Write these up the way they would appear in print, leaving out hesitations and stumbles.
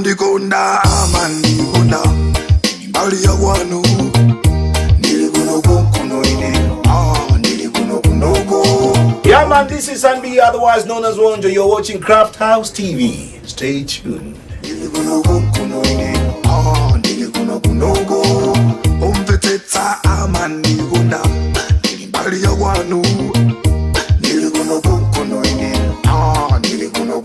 Undikonda amandikonda mbali ya wanu nilikuno ine nilikuno. Yeah man, this is Sanbi, otherwise known as Wonjo. You're watching Craft House TV. Stay tuned. Nilikuno ine nilikuno. Umteteta amandikonda mbali ya wanu nilikuno ine nilikuno.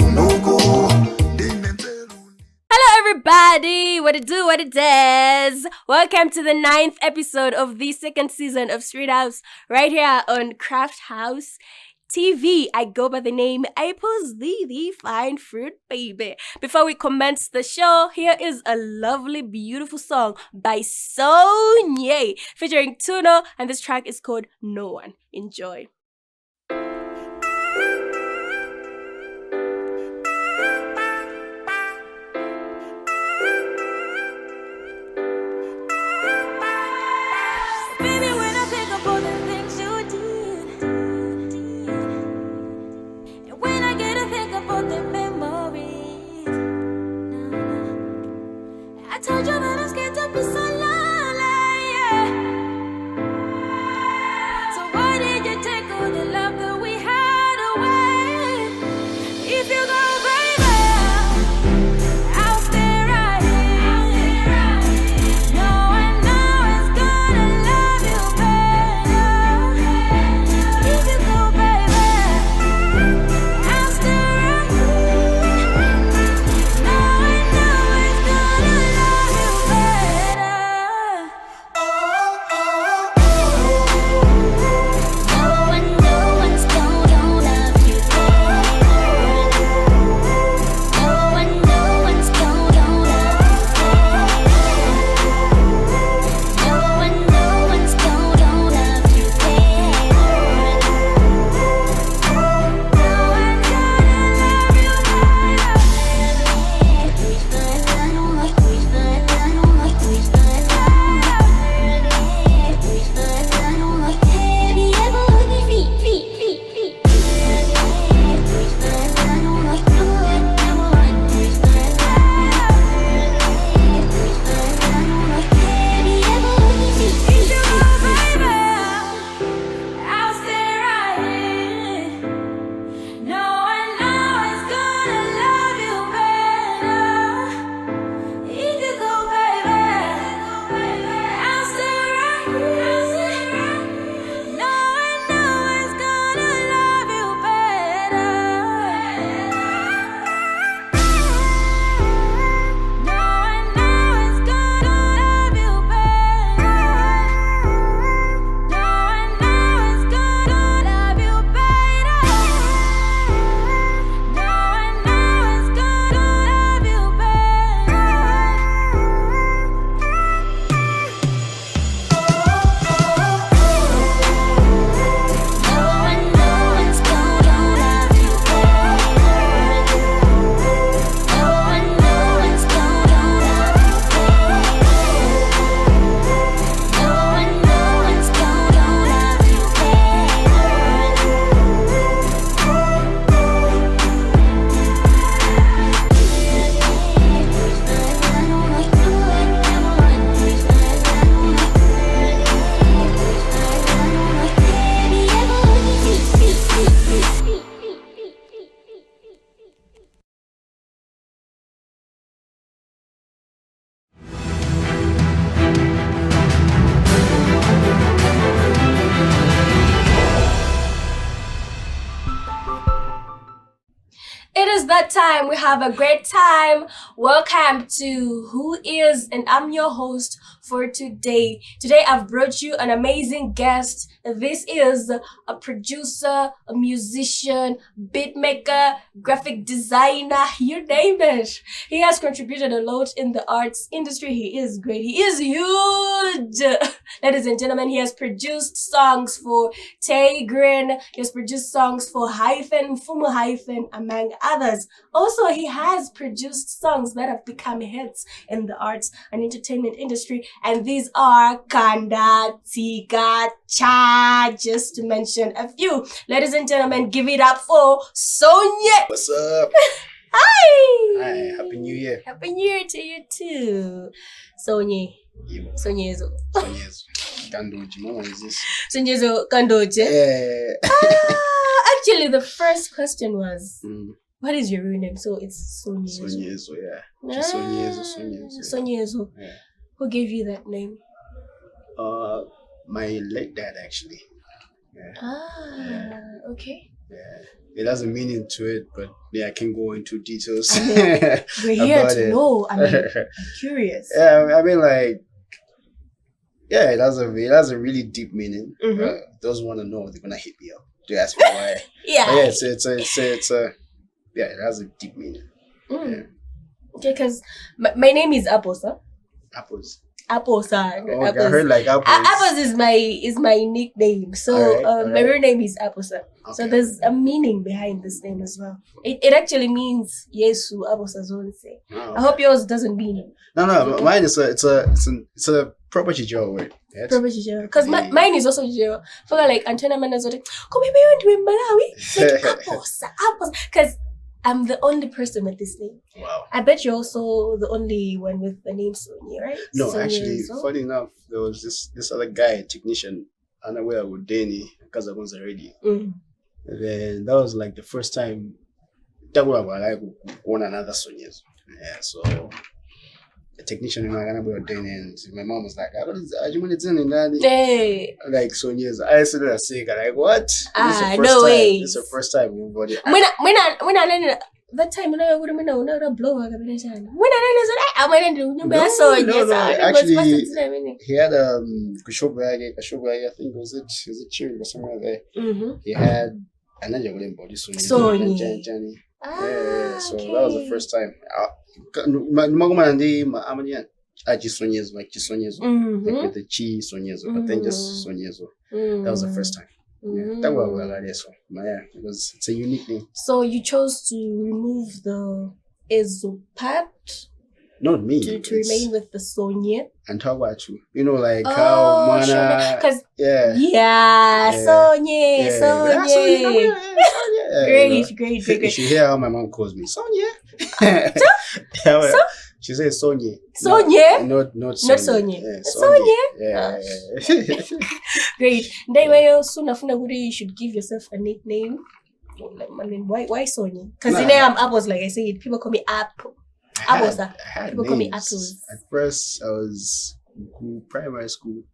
Hello everybody, what it do, what it does. Welcome to the 9th episode of the 2nd season of Street House, right here on Craft House TV. I go by the name Apples the Fine Fruit Baby. Before we commence the show, here is a lovely, beautiful song by Sonye featuring Tuno, and this track is called No One. Enjoy. I told you that I'm scared to be so lonely, yeah. So why did you take all the love that we had away? If you go, baby, I'll stay right here. No one is gonna love you better. If you go, baby, I'll stay right here. No one is gonna love you better. No one's gonna love you better. No one's gonna love you better. No one's gonna love you I'll stay right here. No one is gonna love you better. If you go, baby, I'll stay right here. No one is gonna love you better. No one is gonna love you better. No one is gonna love you better. No one is gonna love you better. No one's gonna love you better. No one's gonna love you better. No one's gonna love you It is that time. We have a great time. Welcome to Who Is, and I'm your host for today. Today I've brought you an amazing guest. This is a producer, a musician, beat maker, graphic designer, you name it. He has contributed a lot in the arts industry. He is great. He is huge. Ladies and gentlemen, he has produced songs for Tay Green. He has produced songs for Hyphen, Fumu Hyphen, among others. Also, he has produced songs that have become hits in the arts and entertainment industry. And these are Kanda, Tika, Cha, just to mention a few. Ladies and gentlemen, give it up for Sonye. What's up? Hi! Hi, Happy New Year. Happy New Year to you too. Sonye. Yebo, Sonyezo. Sonyezo. Kandoji, mama is this? Sonyezo Kandoje. Yeah. Actually, the first question was, Mm, what is your real name? So it's Sonyezo. Sonyezo, yeah. Just Sonyezo, Sonyezo. Sonyezo. Yeah. Who gave you that name? My late dad actually. Yeah. Okay. Yeah. It has a meaning to it, but yeah, I can go into details. I mean, we're here about to it. know. I mean, I'm curious. Yeah, I mean, like, yeah, it has a really deep meaning. Mhm. Those who want to know, they're gonna hit me up to ask me why. Yeah. But yeah, it's a yeah, it has a deep meaning. Mm. Yeah. Okay, because my name is Aposa. Apples. Aposa. Oh, okay, I heard like apples. Apples is my nickname. So Alright, my real name is Aposa. So Okay. there's a meaning behind this name as well. It actually means Yesu Aposa Zonse. Oh, I hope yours doesn't mean no, mine is a proper Chicho word. Yes. because mine is also Jiro. For like Antenna Manazote, come here, we to Malawi. Like Aposa, because I'm the only person with this name. Wow. I bet you're also the only one with the name Sonye, right? No, Sonye actually, Zo. funny enough, there was this other guy, technician, unaware with Danny, because I was already. Mm. And then that was like the first time that we were like one another Sonyezo. Yeah, so the technician in my with Danny, and my mom was like, "What is that? Hey. Like Sonyezo." I said that sick. Like, what? This is the first No time. way. This is the first time everybody. That time when I would have been blow up. When I went into the Actually, he had Kushobage, I think was it Chiri or somewhere there. He had another body Sonye. Yeah, so that was the first time. Sonyezo, like with the Chi Sonyezo, but then just Sonyezo. That was the first time. Yeah, that was yeah, because it's a unique name. So you chose to remove the Ezo part Not me. to remain with the Sonye. And how about you? You know, like how Mana. Because Yeah. Sonye, Yeah. Sonye. Great. Great. You should hear how my mom calls me. Sonye. Yeah, she says Sonye. Sonye? Not Sonye. Yeah, Sonye? Yeah. Great. Then when you soon after you should give yourself a nickname. Like, I mean, why Sonye? Because the name I'm Apples, like I said, people call me Apple. Apples. I had People call me names. Apples. At first, I was in primary school. I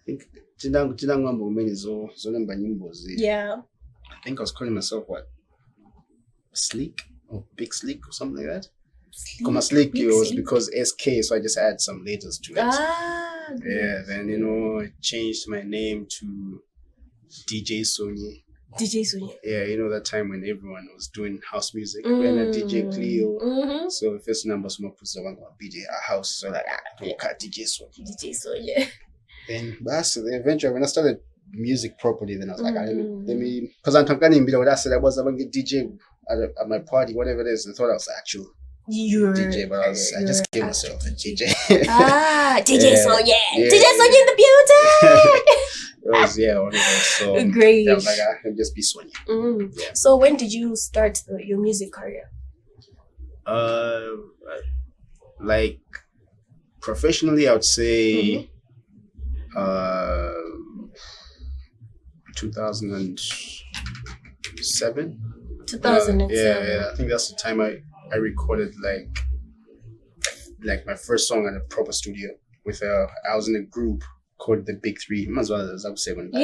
think Yeah. I think I was calling myself what? Sleek or Big Sleek or something like that. Because my Sleek it was because SK, so I just add some letters to it. Yeah, then I changed my name to DJ Sonye. DJ Sonye. Yeah, that time when everyone was doing house music, when a DJ Cleo. So first number was more one BJ a house, so like DJ Sonye. DJ Sonye. Then eventually when I started music properly, then I was like, let me, because I'm talking about that. Said I was about to get DJ at my party, whatever it is. I thought I was actual DJ, but I just gave myself a DJ. DJ Sonye. Yeah. DJ Sonye in the beauty. It was one of those. So Great. I was like, I can just be Sonye. Yeah. So when did you start your music career? Like professionally, I would say 2007. 2007. Yeah, I think that's the time I recorded like my first song at a proper studio with I was in a group called the Big Three. As well as I would say when so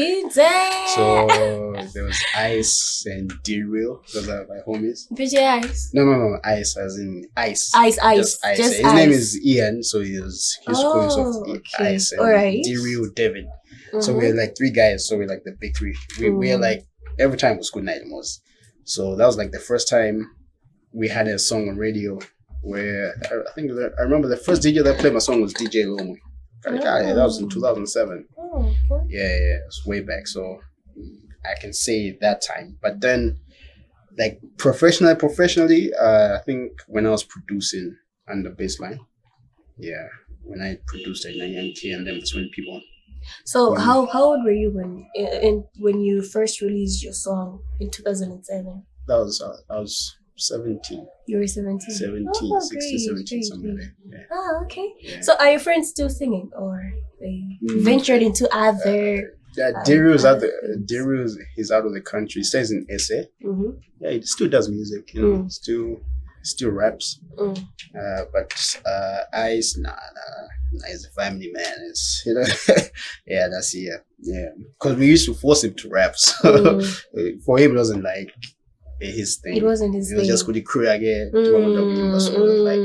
there was Ice and D-Real. Those are my homies. BJ Ice. No, Ice as in Ice. Ice. Just His name is Ian, so he was calling himself Ice and alright. D-Real David. So we're like three guys, so we're like the Big Three. We're like every time was good night almost. So that was like the first time we had a song on radio where I remember the first DJ that played my song was DJ Lomwe. That was in 2007. Yeah, it was way back. So I can say that time. But then, like professionally, I think when I was producing on the baseline, when I produced at Nyanti, and then that's when people. So how old were you when you first released your song in 2007? I was 17. You were 17. 17, Oh, 16, great, 17, great, somewhere great. there. Yeah. Oh, okay. Yeah. So are your friends still singing, or they ventured into other? Yeah, Darius other things? Darius is out of the country. He stays in SA. Mm-hmm. Yeah, he still does music. You know, still raps. Mm. But Ice, nah, he's a family man. It's yeah, that's yeah. Because we used to force him to rap, so for him it wasn't like his thing. It wasn't his It was thing. just the crew again. Like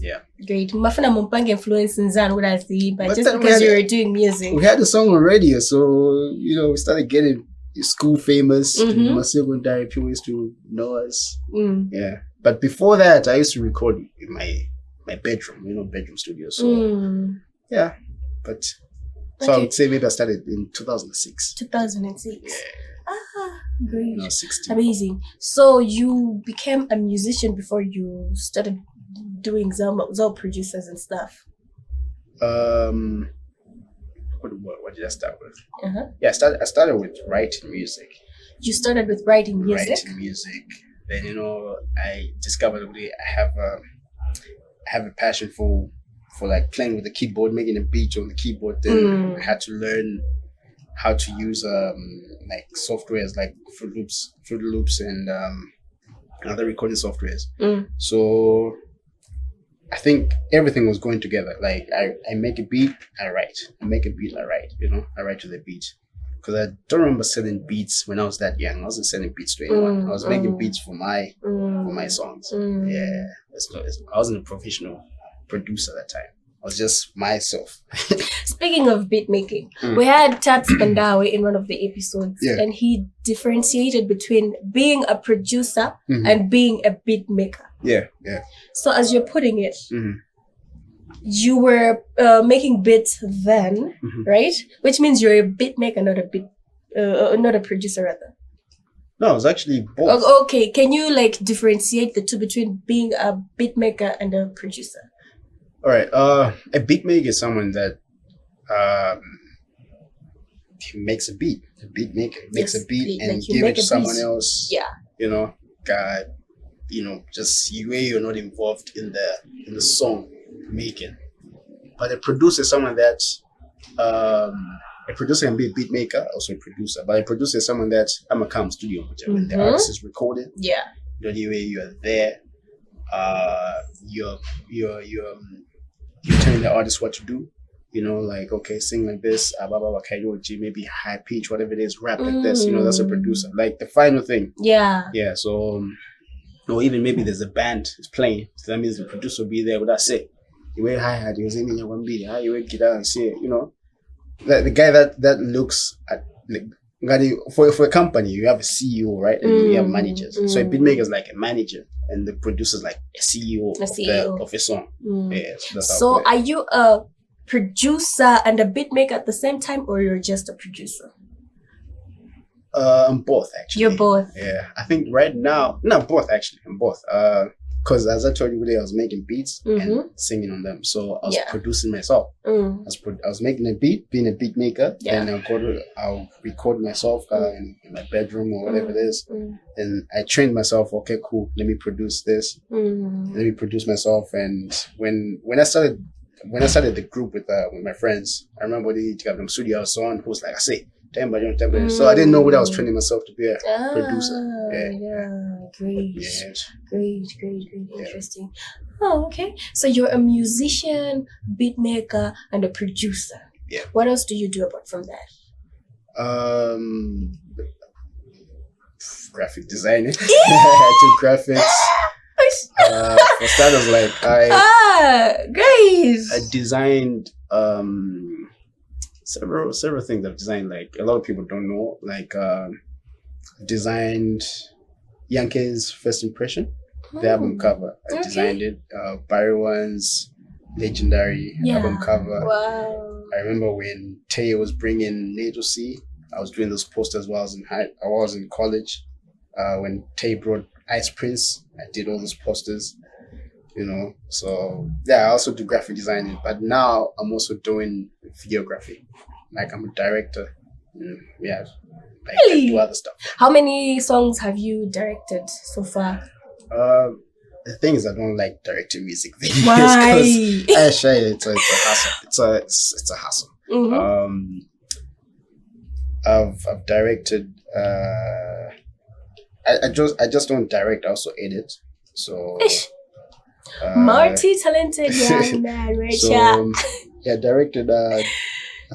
yeah. Great. Mafuna mumpang influence in Zan, what I see, but just then because you were doing music. We had the song on radio, so we started getting school famous. Mhm. My secondary people used to know us. Mm. Yeah, but before that, I used to record in my bedroom, bedroom studio. So yeah, but so I Okay. would say maybe I started in 2006. 2006. Ah, great. 16. Amazing. So you became a musician before you started doing some producers and stuff. What did I start with? Uh-huh. Yeah, I started with writing music. You started with writing music. Writing music. Then I discovered I have a passion for like playing with the keyboard, making a beat on the keyboard. Then I had to learn how to use like softwares like Fruit Loops, and other recording softwares. So I think everything was going together. Like I make a beat, I write. I make a beat, I write. I write to the beat. Because I don't remember selling beats when I was that young. I wasn't selling beats to anyone. I was making beats for my songs. Yeah, I wasn't a professional producer at that time. I was just myself. Speaking of beat making, we had Tats Bandawe in one of the episodes, and he differentiated between being a producer and being a beat maker. Yeah. So as you're putting it, you were making beats then, right? Which means you're a beat maker, not a producer, rather. No, it was actually both. Okay, can you differentiate the two between being a beat maker and a producer? All right. A beat maker is someone that makes a beat. A beat maker makes a beat and give it to someone else. Yeah. Just where you're not involved in the song making. But a producer is someone that a producer can be a beat maker, also a producer. But a producer is someone that I'm a calm studio, whichever the artist is recording. Yeah. The only way you're there, you're telling the artist what to do. Like, okay, sing like this, maybe high pitch, whatever it is, rap like this. That's a producer. Like the final thing. Yeah. Yeah. So, or even maybe there's a band is playing, so that means the producer will be there with that set. You wear hi-hat, you sing in your one beat, you wear guitar and shit. The guy that looks at for a company, you have a CEO, right? And you have managers. So a beat maker is like a manager, and the producer is like a CEO, of a song. Yeah, so are you a producer and a beat maker at the same time, or you're just a producer? I'm both, actually. You're both. Yeah, I think right now, no, both actually. I'm both. Because as I told you today, I was making beats and singing on them, so I was producing myself. I was making a beat, being a beat maker. Then I'll record myself in my bedroom or whatever it is. And I trained myself. Okay, cool. Let me produce this. Let me produce myself. And when I started the group with my friends, I remember they got them studio on who was like, I say. So I didn't know what I was training myself to be a producer. Great. Yeah. Great. Interesting. Oh, okay. So you're a musician, beat maker, and a producer. Yeah. What else do you do apart from that? Graphic designing. I do graphics. For starters, great. I designed several things I've designed. Like a lot of people don't know. Like designed Yankees First Impression, the album cover. I designed it. Barry One's legendary album cover. Wow. I remember when Tay was bringing NATO C, I was doing those posters while I was in college. When Tay brought Ice Prince, I did all those posters. So yeah, I also do graphic designing, but now I'm also doing videography. Like I'm a director. I do other stuff. How many songs have you directed so far? The thing is, I don't like directing music videos. Why? It's a hassle. It's a hassle. Mhm. I've directed. I just don't direct. I also edit. So. Multi-talented young man, right here. Yeah, directed. I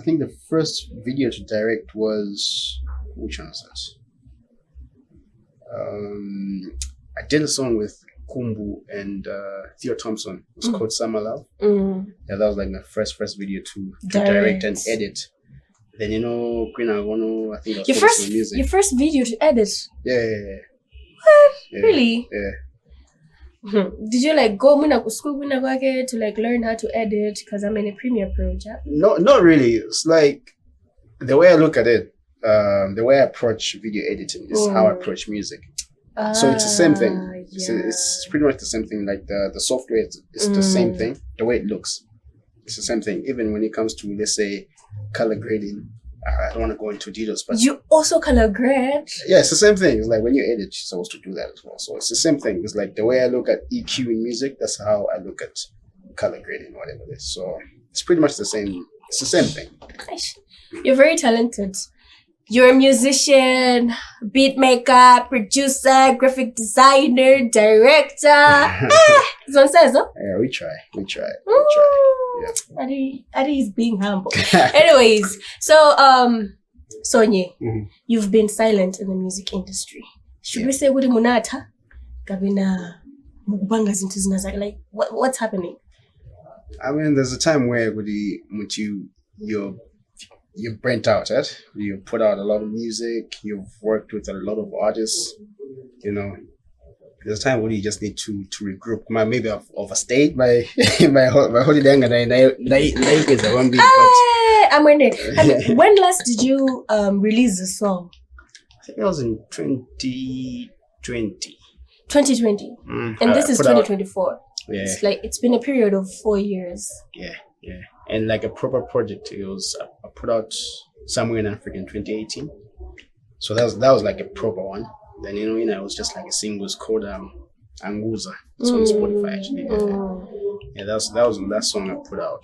think the first video to direct was, which one was that? I did a song with Kumbu and Theo Thompson. It was called Summer Love. Yeah, that was like my first video to direct and edit. Then Queen Agono, I think that was music. Your first video to edit? Yeah. What? Yeah, Really? Yeah. Did you like go to school to like learn how to edit? Because I'm in a Premiere project. No, not really. It's like the way I look at it, the way I approach video editing is how I approach music. So it's the same thing. Yeah. It's pretty much the same thing. Like the software is the same thing. The way it looks, it's the same thing. Even when it comes to, let's say, color grading, I don't want to go into details, but you also color grade. Yeah, it's the same thing. It's like when you edit, you're supposed to do that as well. So it's the same thing. It's like the way I look at EQ in music, that's how I look at color grading, whatever it is. So it's pretty much the same. It's the same thing. You're very talented. You're a musician, beat maker, producer, graphic designer, director. Sonyezo? Yeah, we try. Yeah. Adi is being humble. Anyways, so Sonye, you've been silent in the music industry. Should we say Wudi Munata? Gabina Mubanga zintu like what's happening? I mean, there's a time where you're burnt out, right? You put out a lot of music, you've worked with a lot of artists, There's a time when you just need to regroup. Maybe I've overstayed my holiday and I is a 1 week. I'm wondering, when last did you release the song? I think it was in 2020. 2020, and this is 2024. Yeah, it's been a period of 4 years. Yeah, and like a proper project. It was I put out Somewhere in Africa in 2018. So that was like a proper one. Then it was just like a single. It's called Anguza. It's on Spotify actually. Yeah, that was the last song I put out.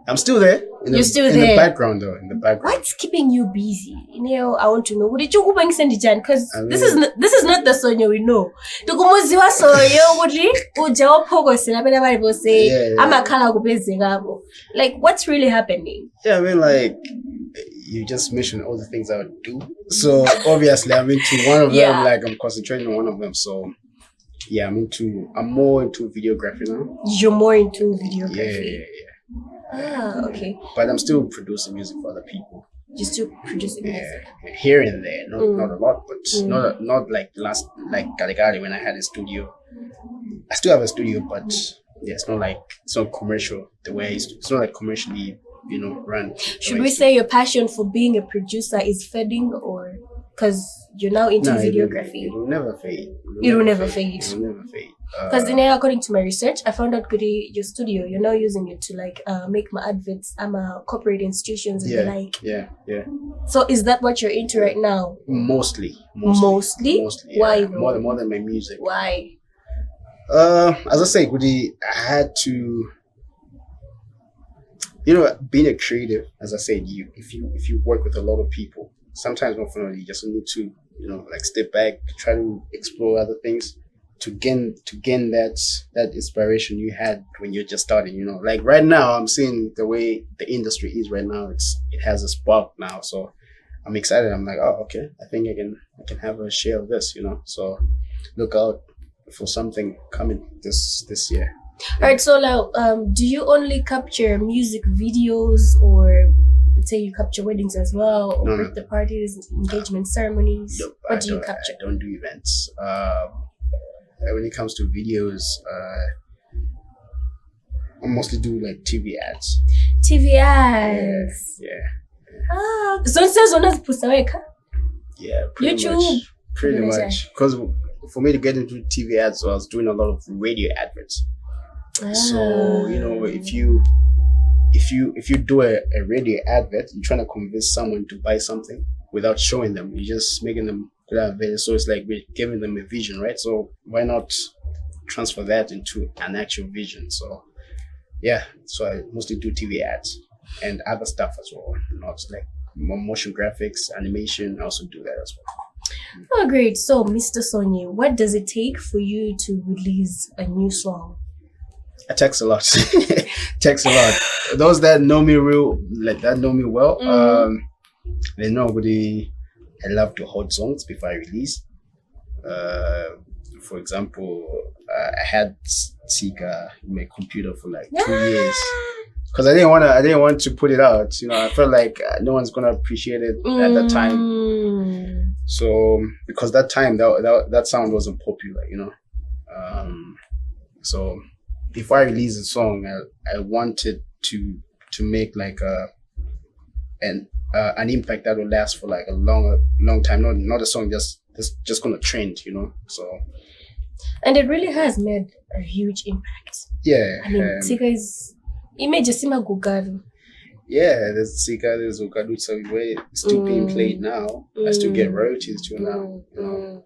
I'm still there. You're still in there. the background though. In the background. What's keeping you busy? I want to know. What did you go back and because this is not the Sonye we know. Tukumuziwa Sonye would ujawa pogo silabena bari say I'm a kala gubezingabo. Like what's really happening? Yeah, I mean like you just mentioned all the things I would do. So obviously I'm into one of them, like I'm concentrating on one of them. So yeah, I'm more into videography now. You're more into videography. Yeah. Okay. But I'm still producing music for other people. You're still producing music? Here and there. Not a lot, but not like Galigari when I had a studio. I still have a studio, but it's not commercial the way I used to. It's not like commercially, run. Should we say your passion for being a producer is fading, or because you're now into videography? It will never fade. It will never fade. It will never fade. Because according to my research, I found out your studio, you're now using it to make my adverts. I'm a corporate institutions and the like. Yeah. So is that what you're into right now? Mostly. Why? Yeah. More than my music. Why? As I say, I had to. Being a creative, as I said, if you work with a lot of people, sometimes you just need to step back, try to explore other things to gain that inspiration you had when you're just starting. Like right now, I'm seeing the way the industry is right now. It has a spark now, so I'm excited. I'm like, oh, okay, I think I can have a share of this. So look out for something coming this year. All right, so now, do you only capture music videos, or let's say you capture weddings as well, or birthday parties, engagement ceremonies? What do you capture? I don't do events. When it comes to videos, I mostly do like TV ads. TV ads. Yeah. Sonyezo unazipusaweka? Yeah, YouTube. Pretty much. Because for me to get into TV ads, so I was doing a lot of radio adverts. So if you do a radio advert, you're trying to convince someone to buy something without showing them. You're just making them could have been. So it's like we're giving them a vision, right? So why not transfer that into an actual vision? So yeah, so I mostly do TV ads and other stuff as well, not like motion graphics, animation. I also do that as well. Oh, great. So, Mr. Sonye, what does it take for you to release a new song? I text a lot. Text a lot. Those that know me know me well, they know I love to hold songs before I release. For example, I had Sika in my computer for like 2 years because I didn't want to put it out. You know, I felt like no one's gonna appreciate it at that time. So because that time that sound wasn't popular, you know. So before I released the song, I wanted to make like an impact that will last for like a long time. Not a song just gonna trend, you know. So. And it really has made a huge impact. Yeah. I mean, Sika is image sima Gugaru. Yeah, there's Sika, there's Ugadutsa, where it's still being played now. I still get royalties to now. You know.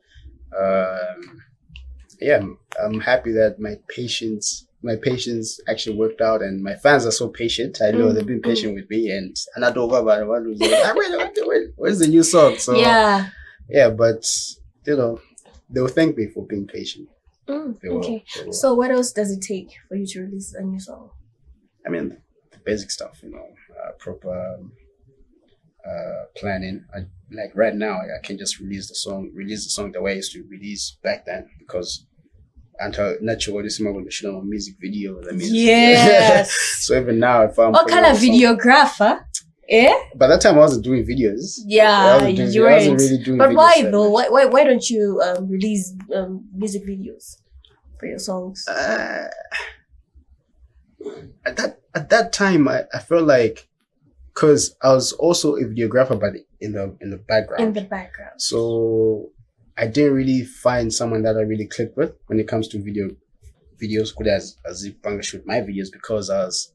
Yeah, I'm happy that my patience actually worked out, and my fans are so patient. I know they've been patient with me, and I don't know about one who's like, where's the new song? So yeah, but you know, they will thank me for being patient. Okay. So what else does it take for you to release a new song? I mean, the basic stuff, you know, proper planning. Like right now, I can just release the song the way I used to release back then, because until naturally this moment we shoot a music video. That means yes. So even now, if I'm what kind of videographer? By that time I wasn't doing videos. Yeah, I wasn't really doing but videos. why though? Why don't you release music videos for your songs? At that time, I felt like, because I was also a videographer, but in the background. In the background. So I didn't really find someone that I really clicked with when it comes to videos. Good as if Banga shoot my videos, because I was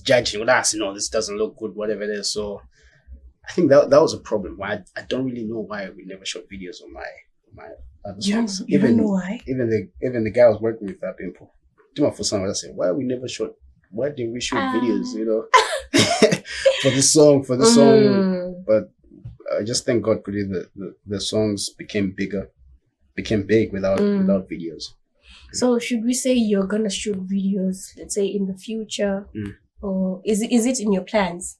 judging. Well, you know, this doesn't look good, whatever it is. So I think that was a problem. Why I don't really know why we never shot videos on my other songs. You don't know why? Even the guy I was working with that people. Do my first song, I said, why did we shoot videos, you know? for the song. But I just thank God the songs became big without videos. So should we say you're gonna shoot videos, let's say in the future, or is it in your plans?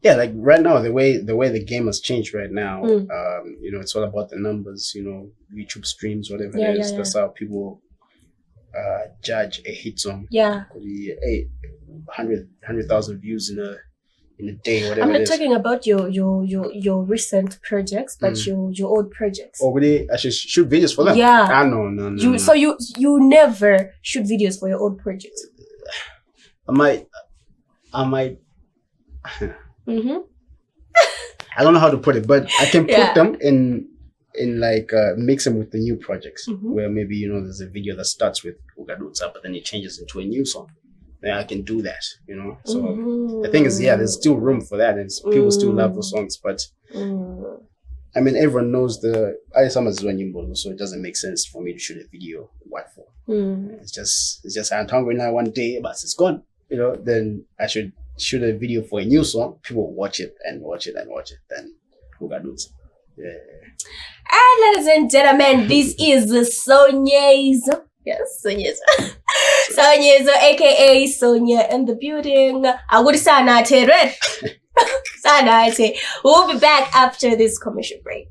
Yeah, like right now, the way the game has changed right now, you know, it's all about the numbers, you know, YouTube streams, whatever it is. That's how people judge a hit song. Yeah, 100,000 views in a day, whatever. I'm not talking about your recent projects, but your old projects. Oh, really? I should shoot videos for them? Yeah. No. So you never shoot videos for your old projects? I might. I don't know how to put it, but I can put them in like mix them with the new projects, where maybe, you know, there's a video that starts with Ugadutsa, but then it changes into a new song. Then I can do that, you know. So the thing is, there's still room for that, and people still love the songs. But I mean, everyone knows the Sonyezo, so it doesn't make sense for me to shoot a video. What for? It's just I'm hungry now one day, but it's gone. You know, then I should shoot a video for a new song. People watch it and watch it and watch it. Then Ugadutsa. Yeah. And ladies and gentlemen, this is Sonyezo. Yes, Sonyezo. Sonyezo, aka Sonye, in the building. Sanate, right? Sanate. We'll be back after this commercial break.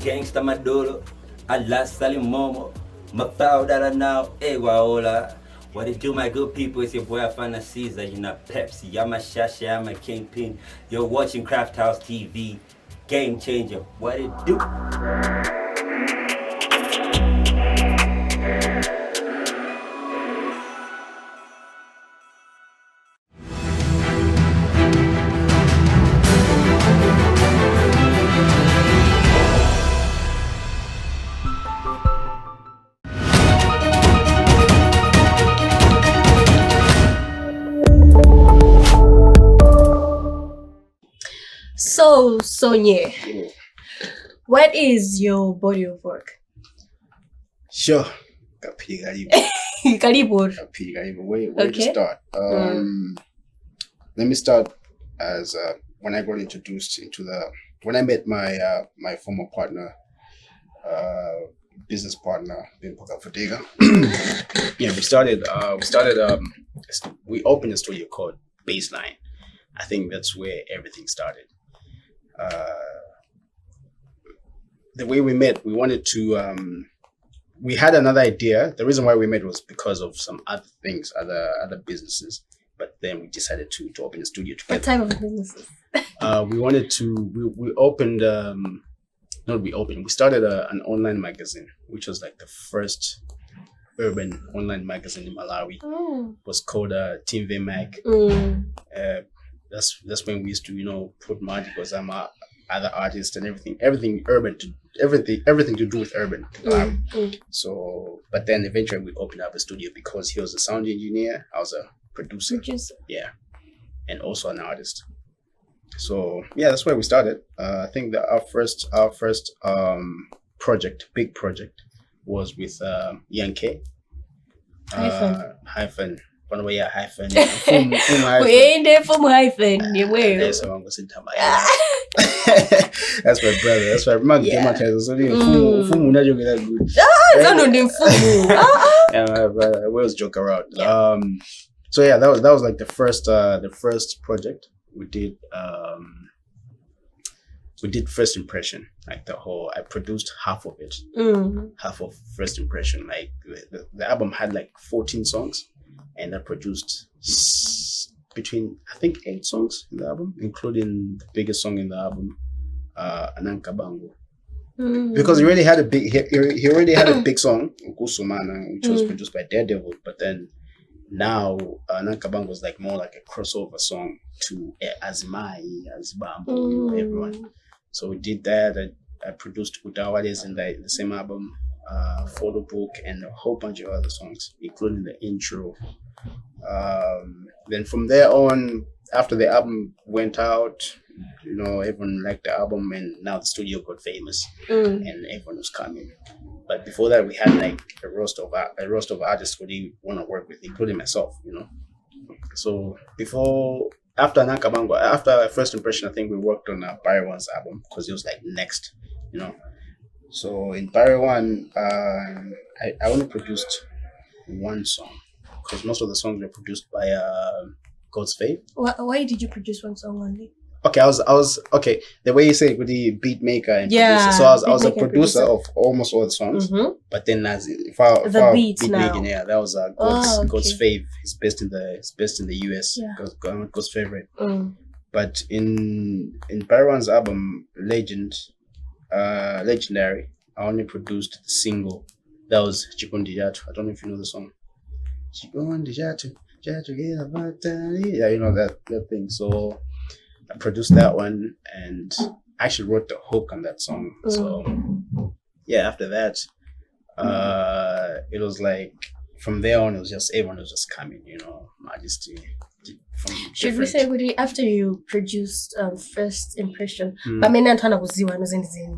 Gangsta Maduro, Allah Salim Momo, Mapao Dara now, Ewaola. What it do, my good people? It's your boy Afana Caesar, you're not Pepsi. Yama Shasha, I'm a Kingpin. You're watching Craft House TV. Game changer. What it do? So, Sonye, what is your body of work? Sure. Kapili karibu. Karibu. Kapili karibu. Where to Okay. start? Let me start as when I got introduced into when I met my my former partner, business partner, Bimpoka Fadega. Yeah, we opened a studio called Baseline. I think that's where everything started. The way we met, we wanted to. We had another idea. The reason why we met was because of some other things, other businesses. But then we decided to open a studio together. What type of businesses? We wanted to. We opened. We started an online magazine, which was like the first urban online magazine in Malawi. Oh. It was called Team V Mag. That's when we used to put money because I'm other artists and everything urban to everything to do with urban. So, but then eventually we opened up a studio because he was a sound engineer, I was a producer. Yeah, and also an artist. So yeah, that's where we started. I think that our first big project was with Young K. Hyphen. Hyphen. We ain't there for hyphen. That's my brother. That's my mom. Yeah. Good. Yeah, we always joke around. Yeah. So yeah, that was like the first project we did. We did First Impression, like the whole. I produced half of it, half of First Impression. Like the album had like 14 songs, and I produced between I think 8 songs in the album, including the biggest song in the album, Ananka Bango. Because he already had a big song, Ukusumana, which was produced by Daredevil, but then now Ananka Bango was like more like a crossover song to Azimai, Azibambo, everyone. So we did that. I produced Utawades in the same album, photo book, and a whole bunch of other songs, including the intro. Then from there on, after the album went out, everyone liked the album, and now the studio got famous, and everyone was coming. But before that, we had like a roster of artists who didn't want to work with, including myself. So after Nankabango, after First Impression, I think we worked on Barry One's album because it was like next, So in Barry One, I only produced one song because most of the songs were produced by God's Faith. Why did you produce one song only? Okay, I was okay. The way you say it with the beat maker and producer, so I was a producer of almost all the songs. But then as the beat now, making, yeah, that was God's Fave. He's based in the US. Yeah. God's favorite. But in Byron's album Legendary, I only produced the single. That was Chikundi Jatu. I don't know if you know the song. Chikundi Jatu, yeah, that thing. So I produced that one and actually wrote the hook on that song. So yeah, after that, it was like from there on, it was just everyone was just coming, Majesty. Should we say after you produced First Impression?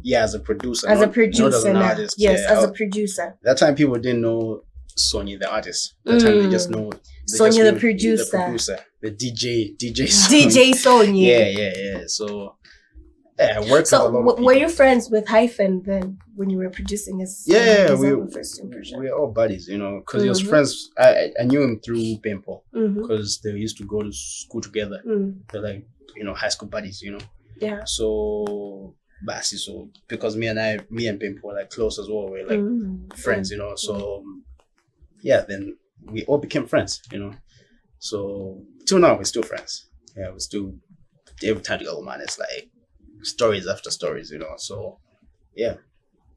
Yeah, as a producer. As a producer, not as an artist. Yes, yeah, as a producer. That time people didn't know Sonye the artist. That time they just know Sonye the producer. The DJ DJ Sonye. Yeah. So yeah, I worked with a lot of people. Were you friends with Hyphen then when you were producing his? Yeah, First Impression? We were all buddies, because he was friends. I knew him through Pimple because they used to go to school together. They're like high school buddies, Yeah. So because me and Pimple were like close as well. We're like friends, So yeah, then we all became friends, So till now we're still friends. Yeah, we still every time we go, man, it's like stories after stories, So yeah.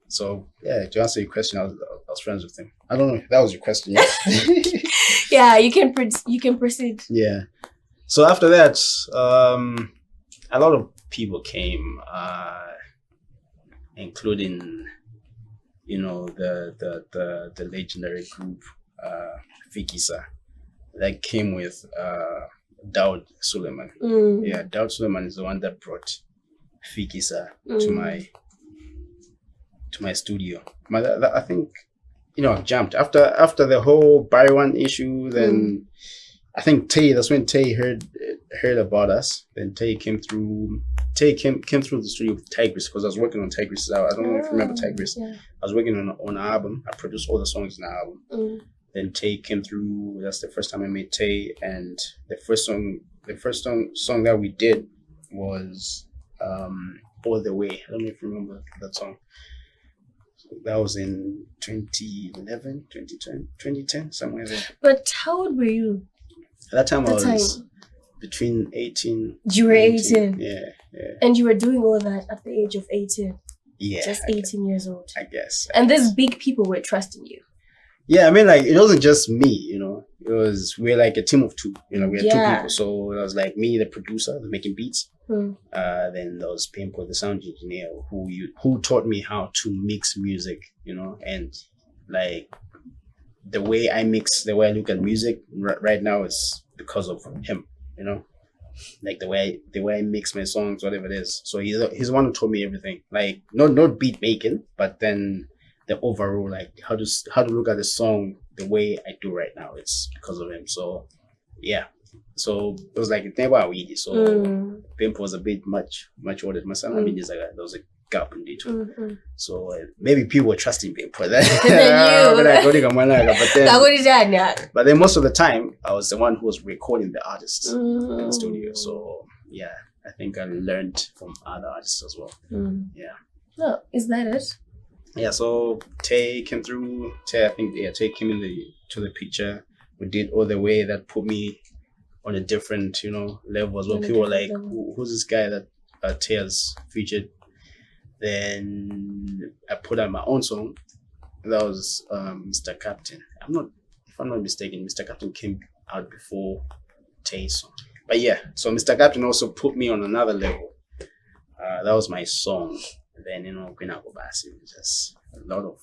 So yeah, to answer your question, I was friends with him. I don't know if that was your question. Yes. Yeah, you can proceed. Yeah. So after that, a lot of people came, including the legendary group Fikisa that came with Daud Suleiman. Yeah, Daud Suleiman is the one that brought Fikisa to my studio. I think, I jumped after the whole Byron issue. Then I think that's when Tay heard about us. Then Tay came through. Tay came through the studio with Tigris, because I was working on Tigris. I don't know if you remember Tigris. Yeah. I was working on an album. I produced all the songs in the album. Then Tay came through. That's the first time I met Tay, and the first song that we did was All the Way. I don't know if you remember that song. That was in 2011, 2010, somewhere there. But how old were you? At that time I was between 18. You were 18? Yeah. And you were doing all that at the age of 18? Yeah. Just 18 years old? I guess. And these big people were trusting you? Yeah, I mean, like, it wasn't just me, we're like a team of two, we had two people. So it was like me, the producer, the making beats. Then there was Pimpo, the sound engineer, who taught me how to mix music, and like the way I look at music right now is because of him, like the way I mix my songs, whatever it is. So he's the one who taught me everything, like not beat making, but then the overall, like how to look at the song the way I do right now. It's because of him. So yeah. So it was like a thing about weedy. So Pimp was a bit much older than myself. I mean, there was a gap in the two. So maybe people were trusting Pimp for that. But then most of the time, I was the one who was recording the artists in the studio. So yeah, I think I learned from other artists as well. Yeah. Oh, is that it? Yeah. So Tay came through. Tay came to the picture. We did All the Way. That put me on a different, level as well. People were like, who's this guy that Tay has featured? Then I put out my own song. That was Mr. Captain. If I'm not mistaken, Mr. Captain came out before Tay's song. But yeah, so Mr. Captain also put me on another level. That was my song. Then, just a lot of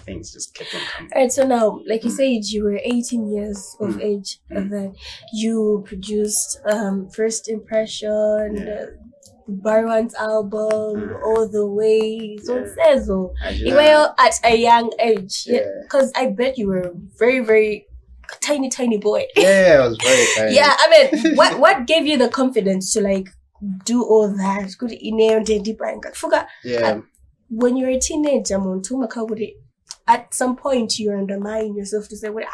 things just kept on coming. Alright, so now, like you said, you were 18 years of age, and then you produced First Impression, Barwan's album, All the Way. Sonyezo. You were at a young age, because I bet you were very, very tiny boy. Yeah, I was very tiny. Yeah, I mean, what gave you the confidence to like do all that? Yeah. When you're a teenager, at some point you're undermining yourself to say, well,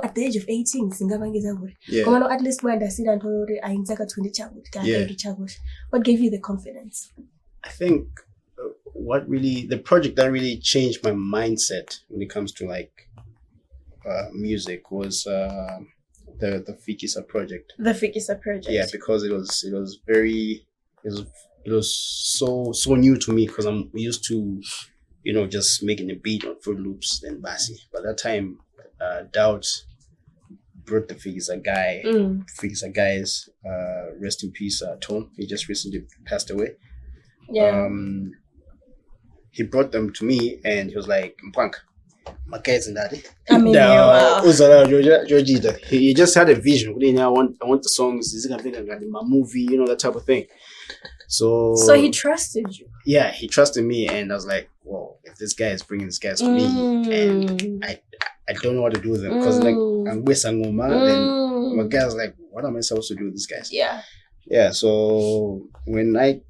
at the age of 18, at least when I sit and what gave you the confidence? I think the project that really changed my mindset when it comes to like music was the Fikisa project. The Fikisa project. Yeah, because it was so new to me, because I'm used to just making a beat on Fruit Loops and Basi. By that time, Doubt brought the Fikisa guy. Fikisa guys, rest in peace, Tom. He just recently passed away. Yeah. He brought them to me and he was like, Mpunk, my guys in that. I mean, wow. He just had a vision. I want the songs. This is gonna be my movie, that type of thing. So he trusted you. Yeah, he trusted me, and I was like, "Whoa! If this guy is bringing these guys to me, and I don't know what to do with them, because like I'm with Sangoma, then my guy's like, what am I supposed to do with these guys?" Yeah. So when I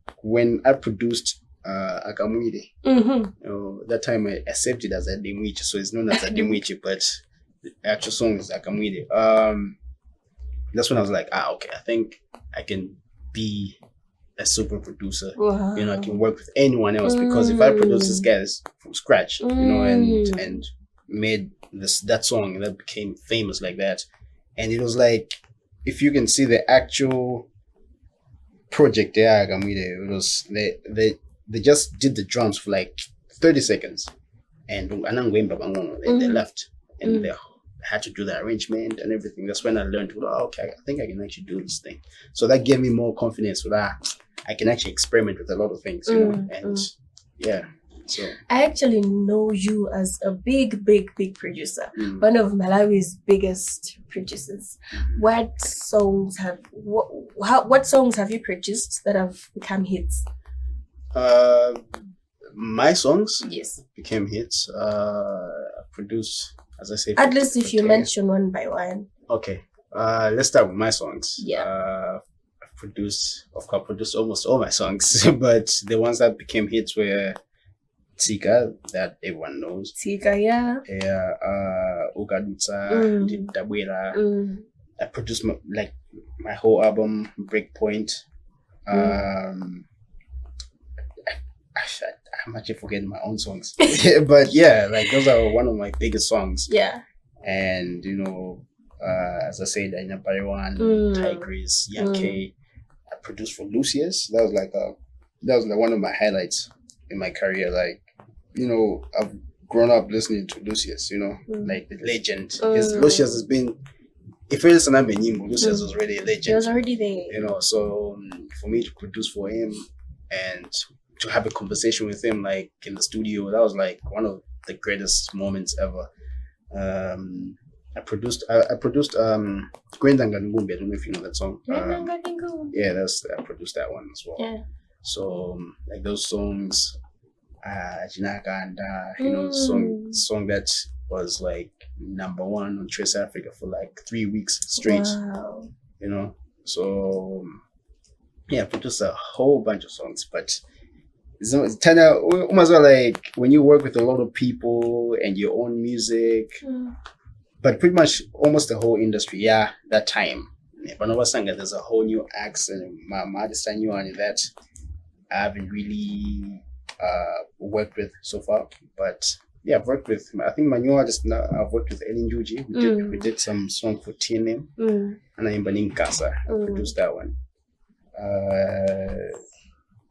produced Akamwide, that time I accepted as Ademwichi, so it's known as Ademwichi, but the actual song is Akamwide. That's when I was like, okay, I think I can be a super producer. Wow. I can work with anyone else, because if I produce these guys from scratch, and made that song that became famous like that, and it was like, if you can see the actual project there, it was they just did the drums for like 30 seconds, and they left, and they had to do the arrangement and everything. That's when I learned, okay, I think I can actually do this thing. So that gave me more confidence that I can actually experiment with a lot of things, and yeah. So I actually know you as a big producer, mm. one of Malawi's biggest producers. What songs have you produced that have become hits? My songs Yes, became hits. Produced, as I say. at least if you okay. mention one by one. Okay. Let's start with my songs. Yeah. I produced almost all my songs, but the ones that became hits were Tika, that everyone knows. Tika, yeah. Yeah, Ugadutsa, Dabwera. I produced my whole album, Breakpoint. I'm actually forgetting my own songs, but yeah, like those are one of my biggest songs. Yeah. And as I said, Ina Pariwan, Tigris, Yankee. I produced for Lucius. That was like one of my highlights in my career. Like, I've grown up listening to Lucius. Like the legend. Because Lucius has been. If it is an Nyimbo, Lucius was already a legend. He was already there. So for me to produce for him and to have a conversation with him, like in the studio, that was like one of the greatest moments ever. I produced Gwendanga Ngumbi. I don't know if you know that song. Yeah, I produced that one as well. Yeah. So like those songs, Jinakanda, song that was like number one on Trace Africa for like 3 weeks straight. Wow. So yeah, I produced a whole bunch of songs, but it's kind of almost like when you work with a lot of people and your own music, but pretty much almost the whole industry. Yeah, that time. But there's a whole new acts and my artist new one that I haven't really worked with so far. But yeah, I've worked with. I think my new artist now. I've worked with Ellen Juji. We did some song for TNM and I'm Banin Kasa. I produced that one.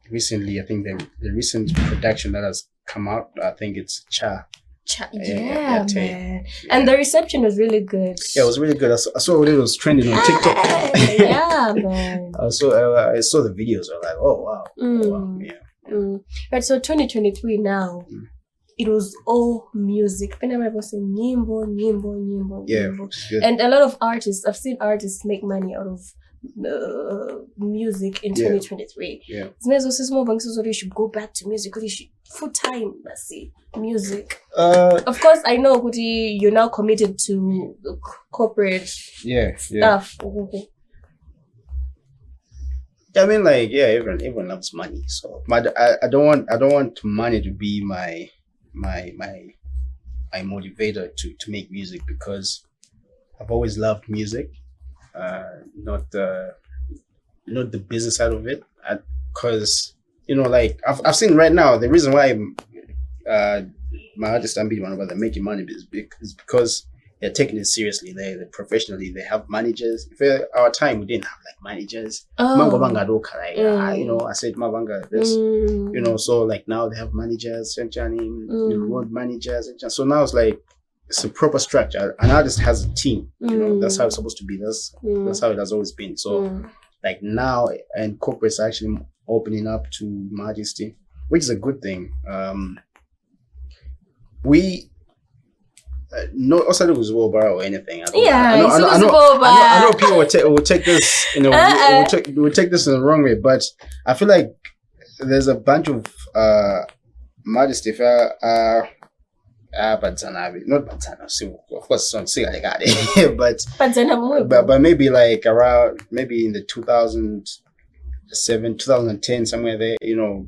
Recently, I think the recent production that has come out, I think it's Cha. Yeah, man. Yeah. And the reception was really good. Yeah, it was really good. I saw it was trending on TikTok. Yeah, man. I saw the videos. I was like, oh, wow. Wow. Yeah. Right, so 2023 now, it was all music. Nyimbo. Yeah, good. And a lot of artists, I've seen artists make money out of music in 2023. Yeah. You should go back to music. You should full time music. Of course, I know you're now committed to corporate stuff. I mean, like, yeah, everyone loves money. So, but I don't want money to be my motivator to make music, because I've always loved music. Not the business side of it, because like I've seen right now the reason why my artists are making money is because they're taking it seriously. They're professionally. They have managers. For our time, we didn't have like managers. Mango banga doka, like I said mabanga this. So like now they have managers, road managers, so now it's like it's a proper structure. An artist has a team. That's how it's supposed to be. That's how it has always been. So like now, and corporates are actually opening up to Majesty, which is a good thing. We no also was Wobara or anything. I know people will take this, will take this in the wrong way, but I feel like there's a bunch of Majesty not Batsana, so of course some cigar got it, but maybe like around in the 2007, 2010, somewhere there,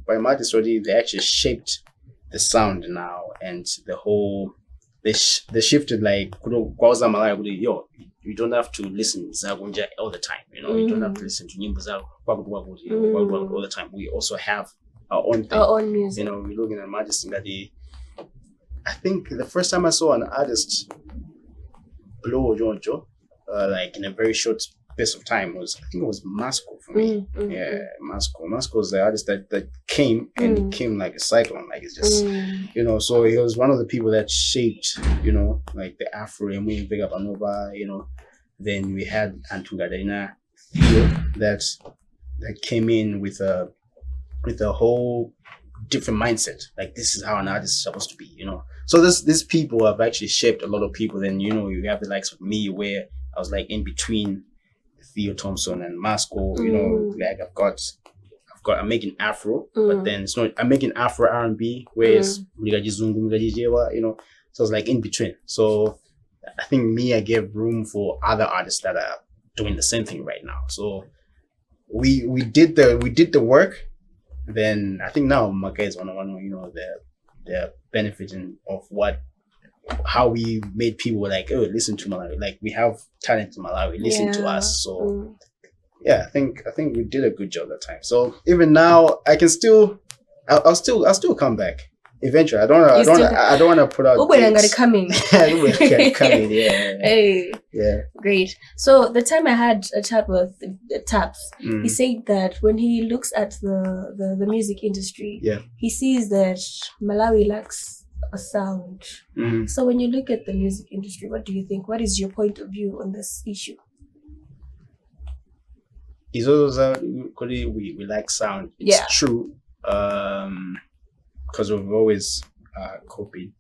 by Majesty already they actually shaped the sound now, and the whole they shifted like you don't have to listen Zagunja all the time, you don't have to listen to Nyimbo all the time. We also have our own thing, our own music. We're looking at Majesty that I think the first time I saw an artist blow Jojo, like in a very short space of time, I think it was Masco for me. Yeah, Masco was the artist that came and came like a cyclone, like it's just so he was one of the people that shaped like the Afro and we Big Up Anova, then we had Antunga Daina that came in with a whole different mindset. Like this is how an artist is supposed to be, you know. So these people have actually shaped a lot of people. Then you know you have the likes of me where I was like in between Theo Thompson and Masco. You know, like I'm making Afro, but then it's not. I'm making Afro R&B, whereas you know. So it's like in between. So I think I gave room for other artists that are doing the same thing right now. So we did the work. Then I think now Maka is one, you know, they're benefiting of how we made people like, oh, listen to Malawi. Like we have talent in Malawi, listen to us. So yeah, I think we did a good job that time. So even now, I'll still come back eventually. I don't want to put out. Dates. Coming. Coming. Yeah. Hey. Yeah. Great. So the time I had a chat with Taps, he said that when he looks at the music industry, he sees that Malawi lacks a sound. So when you look at the music industry, what do you think? What is your point of view on this issue? It's also we like sound. It's true. Because we've always copied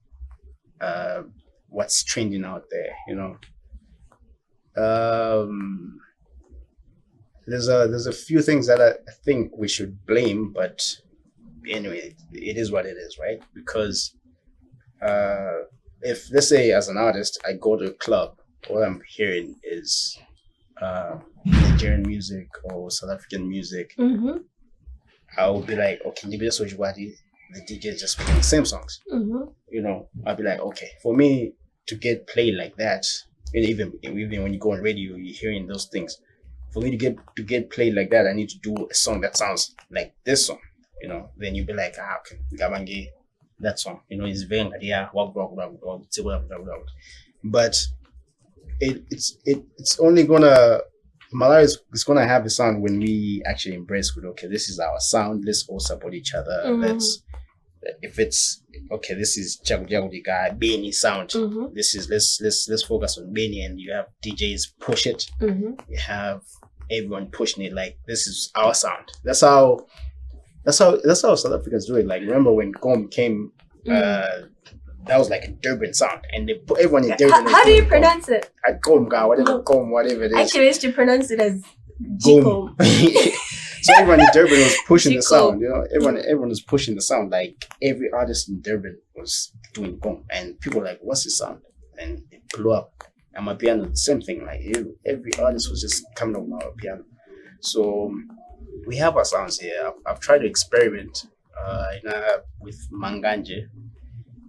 what's trending out there, you know. There's a few things that I think we should blame, but anyway, it is what it is, right? Because if, let's say, as an artist, I go to a club, all I'm hearing is Nigerian music or South African music. I will be like, okay, the DJ is just playing the same songs. You know, I'll be like, okay, for me to get played like that, and even when you go on radio, you're hearing those things. For me to get played like that, I need to do a song that sounds like this song. You know, then you'll be like, okay, Gabangi, that song. You know, it's very but it's only gonna. Malawi is gonna have a sound when we actually embrace it. Okay, this is our sound. Let's all support each other. If it's okay, this is Jagu guy Benny sound. This is let's focus on Benny, and you have DJs push it. You have everyone pushing it. Like this is our sound. That's how South Africans do it. Like remember when Gom came, that was like a Durban sound, and they put everyone in Durban. How do you pronounce it? Gom, whatever it is. Actually, I used to pronounce it as Gom. So everyone in Durban was pushing the sound, you know. Everyone was pushing the sound. Like every artist in Durban was doing Gom, and people were like, "What's the sound?" And it blew up. And my piano, the same thing. Like every artist was just coming up with our piano. So we have our sounds here. I've tried to experiment, with Manganje.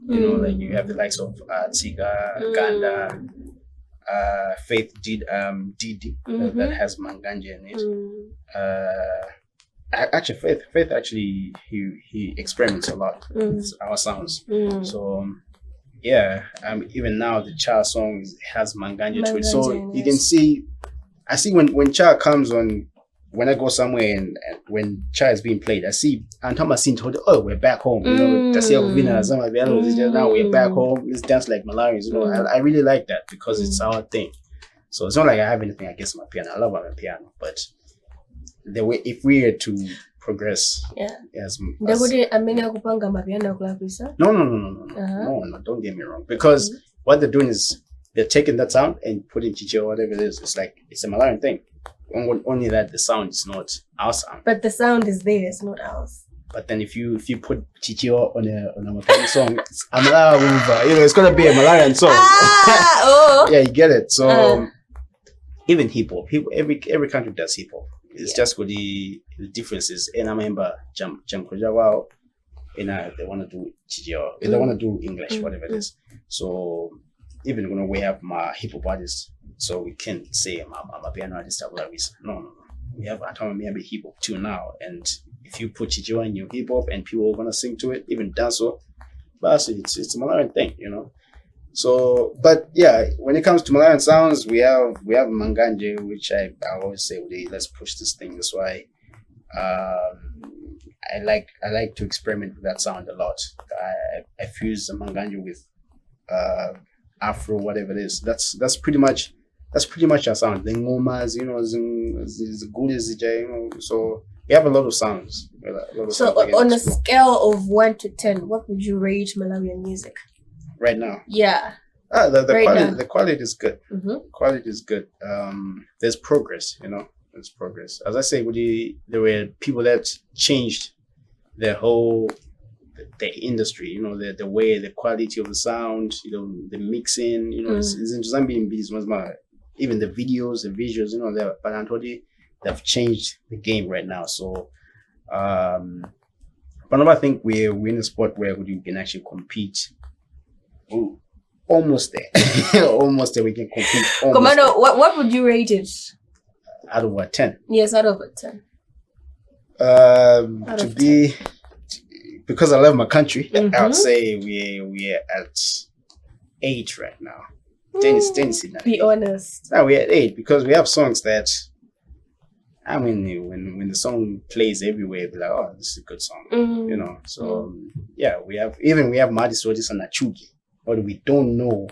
You know, like you have the likes of Tsiga, Ganda, Faith did Didi that has Manganje in it. Actually, Faith actually he experiments a lot with our sounds. So yeah, even now the Cha song has Manganje to it. So you can see, I see when Cha comes on. When I go somewhere and when Cha is being played, I see Antama told, oh, we're back home. You know, now we're back home. Let's dance like Malawians. You know, I really like that because it's our thing. So it's not like I have anything against my piano. I love my piano, but the way if we are to progress, no, don't get me wrong. Because what they're doing is they're taking that sound and putting chicho or whatever it is. It's like it's a Malawian thing. Only that the sound is not our sound. But the sound is there, it's not ours. But then if you put Chichio on a Malawian song, it's a Malawian, you know, it's gonna be a Malawian song. Yeah, you get it. So even hip hop, every country does hip hop. It's just what the differences. And I remember Jam Kujawao, they want to do Chichio, they want to do English, whatever it is. So even when we have my hip hop artists. So we can't say I'm a piano artist. No. We have maybe hip hop too now. And if you put Chicho in your hip hop and people are gonna sing to it, even dance so, but it's a Malawian thing, you know. So, but yeah, when it comes to Malawian sounds, we have Manganje, which I always say, let's push this thing this way. I like to experiment with that sound a lot. I fuse the Manganje with Afro, whatever it is. That's pretty much our sound. The ngomas, you know, is good as you know. So We have a lot of songs. So on a scale of 1 to 10, what would you rate Malawian music? Right now. Yeah. The quality is good. Mm-hmm. Quality is good. There's progress, There's progress. As I say, there were people that changed the industry, the way, the quality of the sound, the mixing, it's even the videos, the visuals, but they've changed the game right now. So, but I think we're in a spot where we can actually compete. Ooh, almost there. Almost there. We can compete. Commando, what would you rate it? Out of what, 10? Yes, out of a 10. Because I love my country, I would say we're at 8 right now. 10 is now. Be honest. No, we're at 8 because we have songs that, I mean, when the song plays everywhere, be like, oh, this is a good song, So we have Madi Sotis and Nachuki, but we don't know.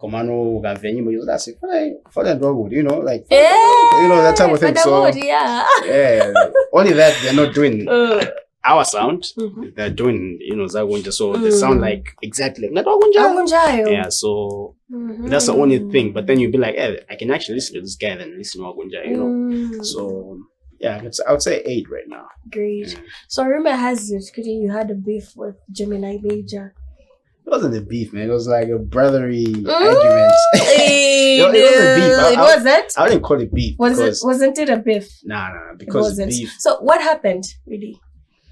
Komano Gavenyi, but that's it. For that dogwood, like that type of thing. So only that they're not doing our sound. They're doing Zagunja, so they sound like exactly like Zagunja. Yeah, so that's the only thing. But then you'd be like, hey, I can actually listen to this guy and listen to Zagunja, So yeah, I would say 8 right now. Great. So rumor has it, you had a beef with Gemini Major. It wasn't a beef, man. It was like a brotherly argument. It wasn't? I didn't call it beef. Wasn't it a beef? Nah, because beef. So what happened, really?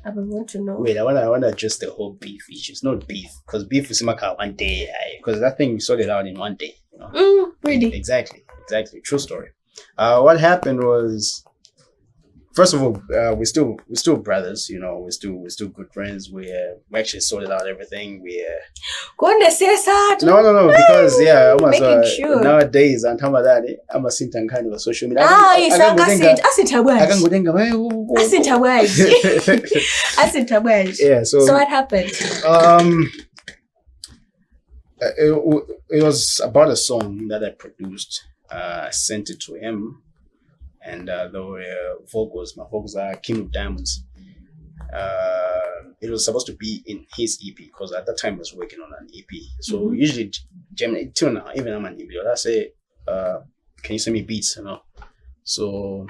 I want to know. Wait, I want to address the whole beef issue. It's not beef, because beef is like one day. Because that thing we sorted out in one day. Really? Exactly. True story. What happened was, first of all, we're still brothers, we're still good friends. We actually sorted out everything. Goodness, No, because making sure. Nowadays, on top of that, I'm a synth kind of a social media. Yeah, so what happened? It was about a song that I produced. I sent it to him. And there were vocals. My vocals are King of Diamonds. It was supposed to be in his EP because at that time I was working on an EP. So usually, Gemini, even I'm an EP, I say, can you send me beats? So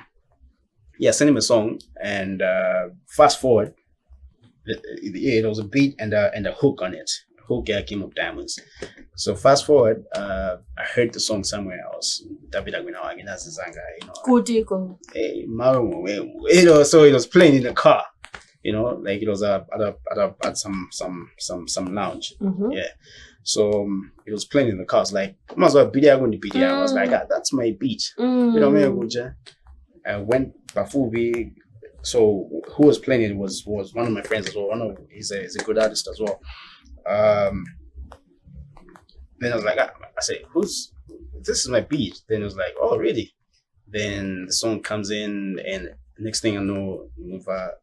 yeah, send him a song, and fast forward, it was a beat and a hook on it. Hook, King of Diamonds. So fast forward, I heard the song somewhere else. So it was playing in the car, like it was at some lounge. Yeah. So it was playing in the car. I was like, I might as well beat it. I was like, that's my beat. I went Bafubi. So who was playing it was one of my friends as well. He's a good artist as well. Then I was like, I said, this is my beat. Then it was like, oh, really? Then the song comes in, and next thing I know,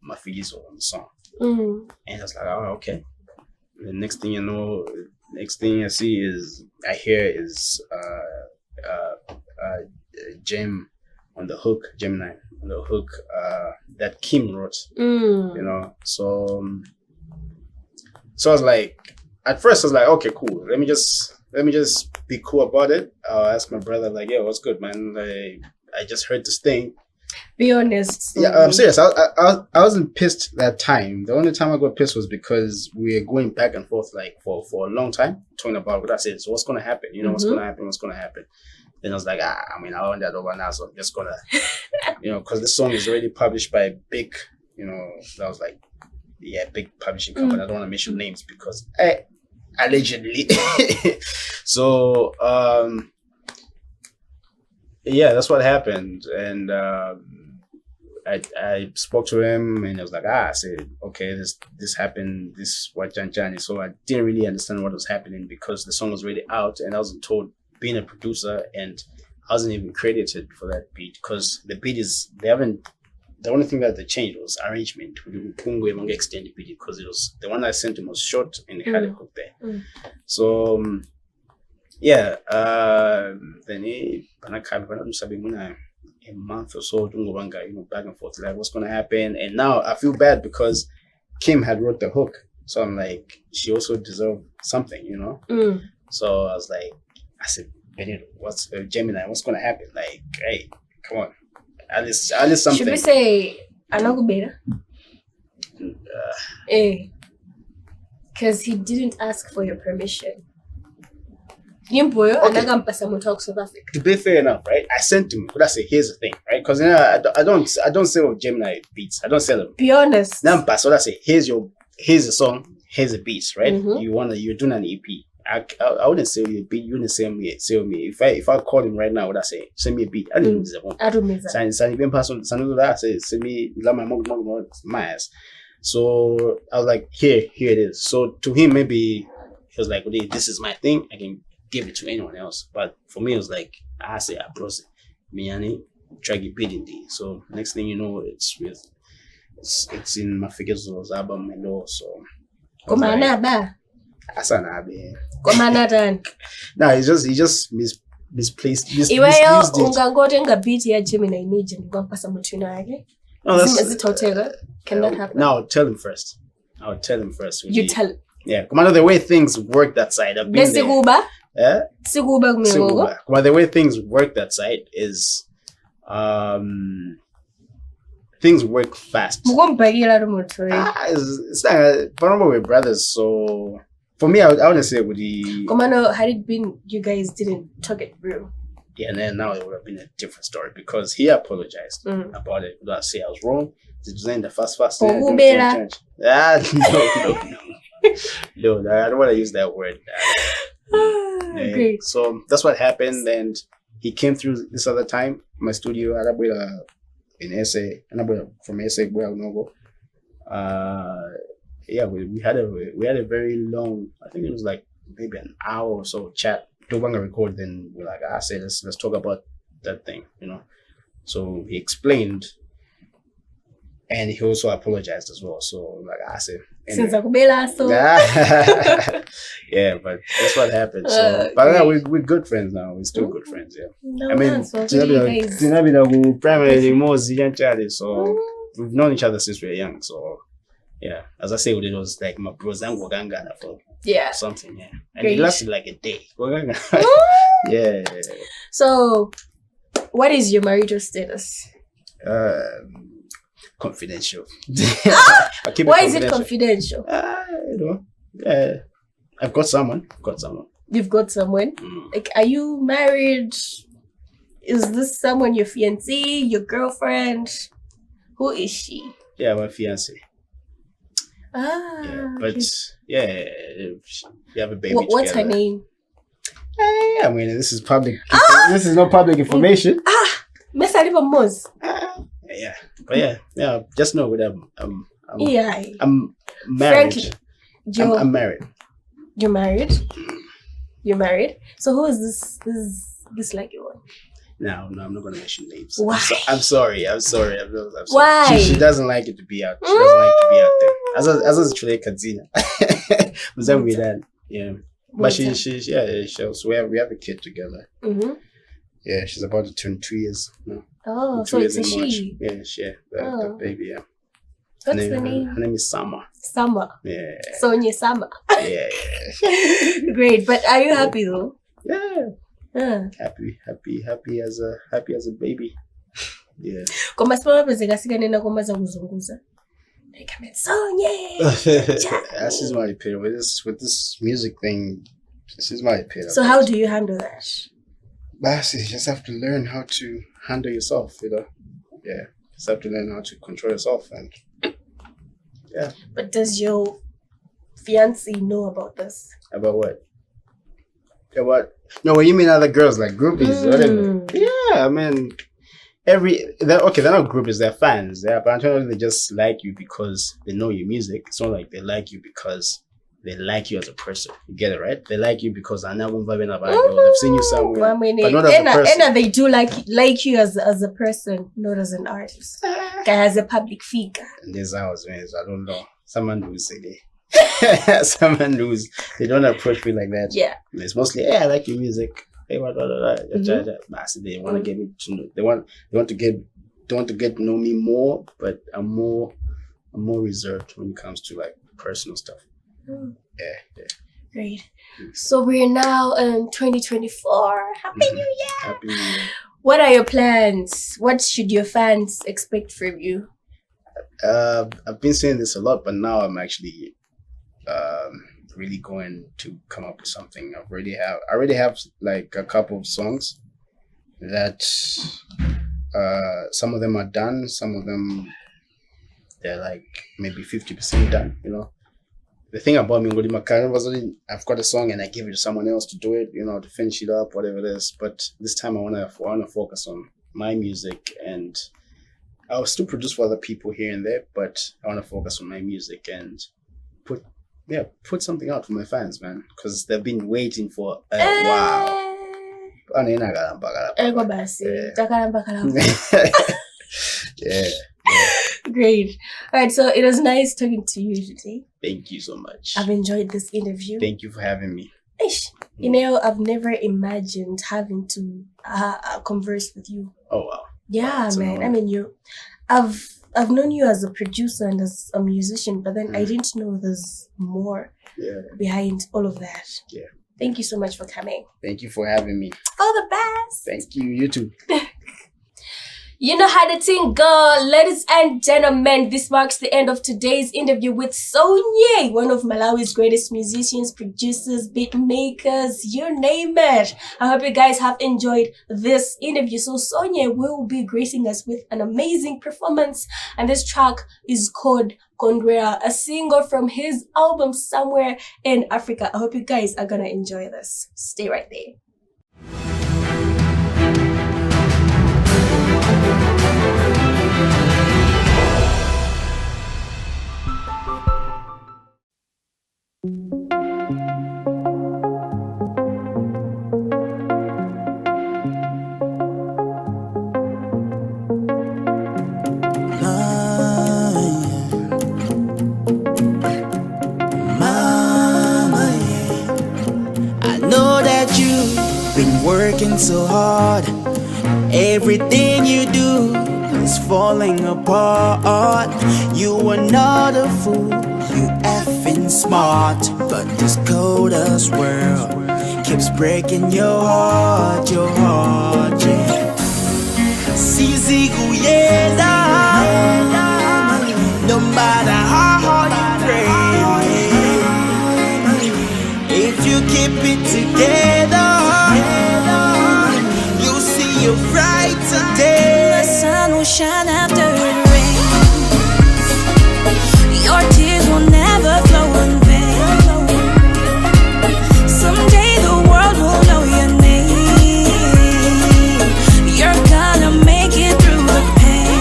my feelings on the song. And I was like, oh, okay. The next thing I hear is Gemini on the hook, that Kim wrote, So I was like, at first I was like, okay, cool. Let me just be cool about it. I'll ask my brother, like, yeah, what's good, man? I just heard this thing. Be honest. Yeah, I'm serious. I wasn't pissed that time. The only time I got pissed was because we were going back and forth like for a long time talking about what I said. So what's gonna happen? What's gonna happen? Then I was like, I want that over now, so I'm just gonna, because this song is already published by a big, that was like, big publishing company. I don't want to mention names because allegedly. So that's what happened, and I spoke to him, and I was like, I said, okay, this happened, this what Janjani. So I didn't really understand what was happening because the song was already out, and I wasn't told being a producer, and I wasn't even credited for that beat because the beat is the only thing that they changed was arrangement. We didn't extend the beat because it was the one I sent him was short and it had a hook there. So then a month or so, back and forth, like what's gonna happen. And now I feel bad because Kim had wrote the hook, so I'm like, she also deserved something, So I was like, I said, what's Gemini? What's gonna happen? Like, hey, come on, at least something. Should we say Anagubera? Because he didn't ask for your permission. South Africa. To be fair enough, right? I sent him, but I say, here's the thing, right? Because I don't sell Gemini beats. I don't sell them. Be honest. So I say, here's the song, here's the beats, right? Mm-hmm. You're doing an EP. I wouldn't sell you a beat. You wouldn't sell me. If I call him right now, would I say, send me a beat? I don't use that one. I don't miss that. Send me my ass. So I was like, here it is. So to him, maybe he was like, well, this is my thing. I can give it to anyone else. But for me, it was like, I say, I process. Miani, try to beat in the. So next thing you know, it's in my figures album and all. So no, he just misplaced Iweyo misused it. ungangotenga beat ya Gemini nije ndikwampasa mutuna yake. No, Is it hotel? Can that happen? No, I'll tell him first. You tell. Yeah, come on, the way things work that side. I've been there. Siguba? Yeah? Siguba kumengogo? Well, the way things work that side is things work fast. Mugombagila rumotori. It's like, but we're brothers, so for me, I wouldn't say with the. Komano, had it been you guys didn't talk it through? Yeah, and then now it would have been a different story because he apologized about it. Would I say I was wrong? It was in the fast. No. No, I don't want to use that word. Great. So that's what happened, and he came through this other time. My studio, in SA, from SA, well, no. Yeah, we had a very long. I think it was like maybe an hour or so chat. Don't want to record. Then we're like, I said, let's talk about that thing, So he explained, and he also apologized as well. So like I said, anyway. Yeah, but that's what happened. So, but yeah, we're good friends now. We're still good friends. Yeah. No, I mean, so we've known each other since we were young. So yeah, as I say, it was like my bros and Waganga for something. Yeah, and it lasted like a day. Yeah. So, what is your marital status? Confidential. Why is it confidential? I've got someone. You've got someone? Like, are you married? Is this someone your fiancé, your girlfriend? Who is she? Yeah, my fiancé. Ah. But okay. we have a baby. What's her name? I mean, this is public. This is not public information. Yeah, but yeah. Just know that I'm married. Frankly, I'm married. You're married. You're married. So who is this lucky one? No, I'm not gonna mention names. Why? I'm sorry. Why? She doesn't like it to be out. She doesn't like to be out there. As actually Kadzina. Was that with that? Yeah. But she so we have a kid together. Mm-hmm. Yeah, she's about to turn 2 years now. Oh, so it's a she. Yeah, the baby. Yeah. What's the name? Her name is Summer. Summer. Yeah. Sonye Summer. Yeah. Great, but are you happy though? Yeah. Happy as a baby. Yeah. Koma sipama pezekasika nena koma za kuzunguza. Like I mean, Sonye. She's my pit with this music thing. She's my pit. So how do you handle that? You just have to learn how to handle yourself, Yeah. You just have to learn how to control yourself and yeah. But does your fiancé know about this? About what? No, what you mean other girls, like groupies, whatever. Yeah, I mean they're not groupies, they're fans. Yeah, but I'm telling you, they just like you because they know your music. It's not like they like you because they like you as a person. You get it, right? They like you because I never vibing about it. They've seen you somewhere, but not as a person. And they do like you as a person, not as an artist. As a public figure. And there's ours, man. I don't know. Someone who's they don't approach me like that. Yeah. It's mostly, I like your music. Hey, what? They want to get me to know. They want to get to know me more, but I'm more reserved when it comes to like personal stuff. Yeah. Great. So we're now in 2024. Happy New Year! Happy New Year. What are your plans? What should your fans expect from you? I've been saying this a lot, but now I'm actually really going to come up with something. I already have like a couple of songs that some of them are done, some of them they're like maybe 50% done, you know. The thing about me with my career was I've got a song and I give it to someone else to do it, you know, to finish it up, whatever it is. But this time I wanna focus on my music, and I'll still produce for other people here and there, but I wanna focus on my music and put something out for my fans, man, because they've been waiting for a while. Yeah. Great. All right, so it was nice talking to you today. Thank you so much. I've enjoyed this interview. Thank you for having me. You know, I've never imagined having to converse with you. Oh wow. Yeah, Wow, man. I mean, I've known you as a producer and as a musician, but then I didn't know there's more behind all of that. Yeah. Thank you so much for coming. Thank you for having me. All the best. Thank you. You too. You know how the thing go, ladies and gentlemen. This marks the end of today's interview with Sonye, one of Malawi's greatest musicians, producers, beat makers, you name it. I hope you guys have enjoyed this interview. So Sonye will be gracing us with an amazing performance, and this track is called Kondwera, a single from his album Somewhere in Africa. I hope you guys are gonna enjoy this. Stay right there. Working so hard, everything you do is falling apart. You are not a fool, you effing smart, but this cold-ass world keeps breaking your heart, yeah. Sisi kuyela, no matter how hard you pray, if you keep it together, you're right today. The sun will shine after it rains. Your tears will never flow in vain. Someday the world will know your name. You're gonna make it through the pain.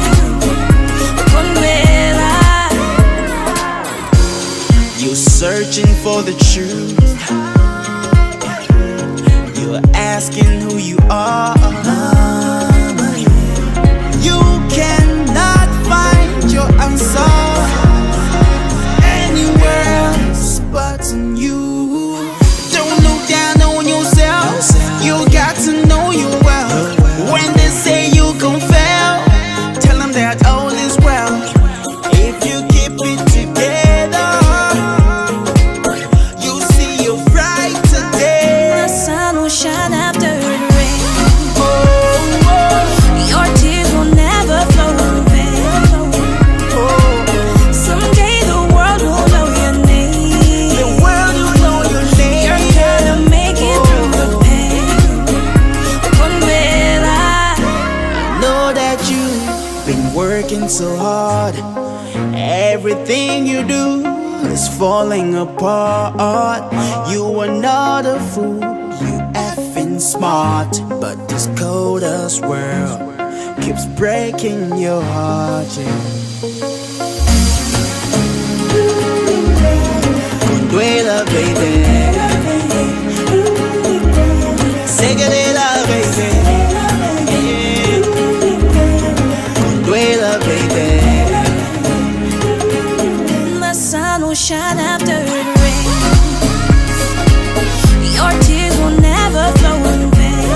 Kondwera. You're searching for the truth. You're asking who you are. You cannot find your answer anywhere else but in you. Don't look down on yourself. You got to know you well. When they say you gon' fail, tell them that all is well. If you keep it together, you see you're right today. The sun will shine after it rains. Your tears will never flow in vain. Someday the world will know your name. The world will know your name. You're gonna make it through the pain. Kondwera. I know that you've been working so hard. Everything you do is falling apart. You are not a fool, you effing smart, but this cold-ass world keeps breaking your heart, yeah. Kondwera, baby. Segadela, baby. Yeah. Kondwera, baby. The sun will shine after it rains. Your tears will never flow in vain.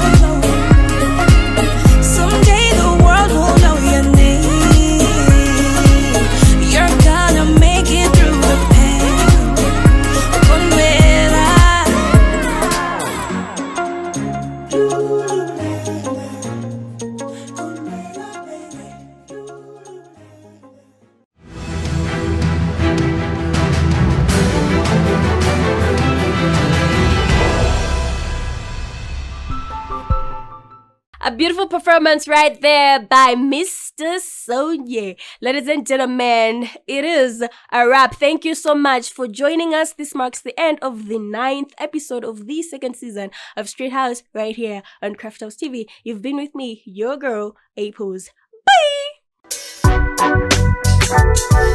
A beautiful performance right there by Mr. Sonye. Ladies and gentlemen, it is a wrap. Thank you so much for joining us. This marks the end of the 9th episode of the 2nd season of Street House right here on Craft House TV. You've been with me, your girl, Apos.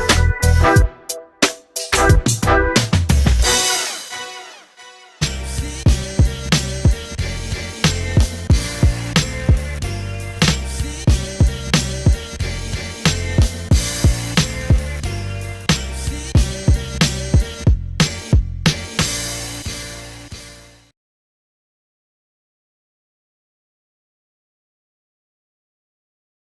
Bye!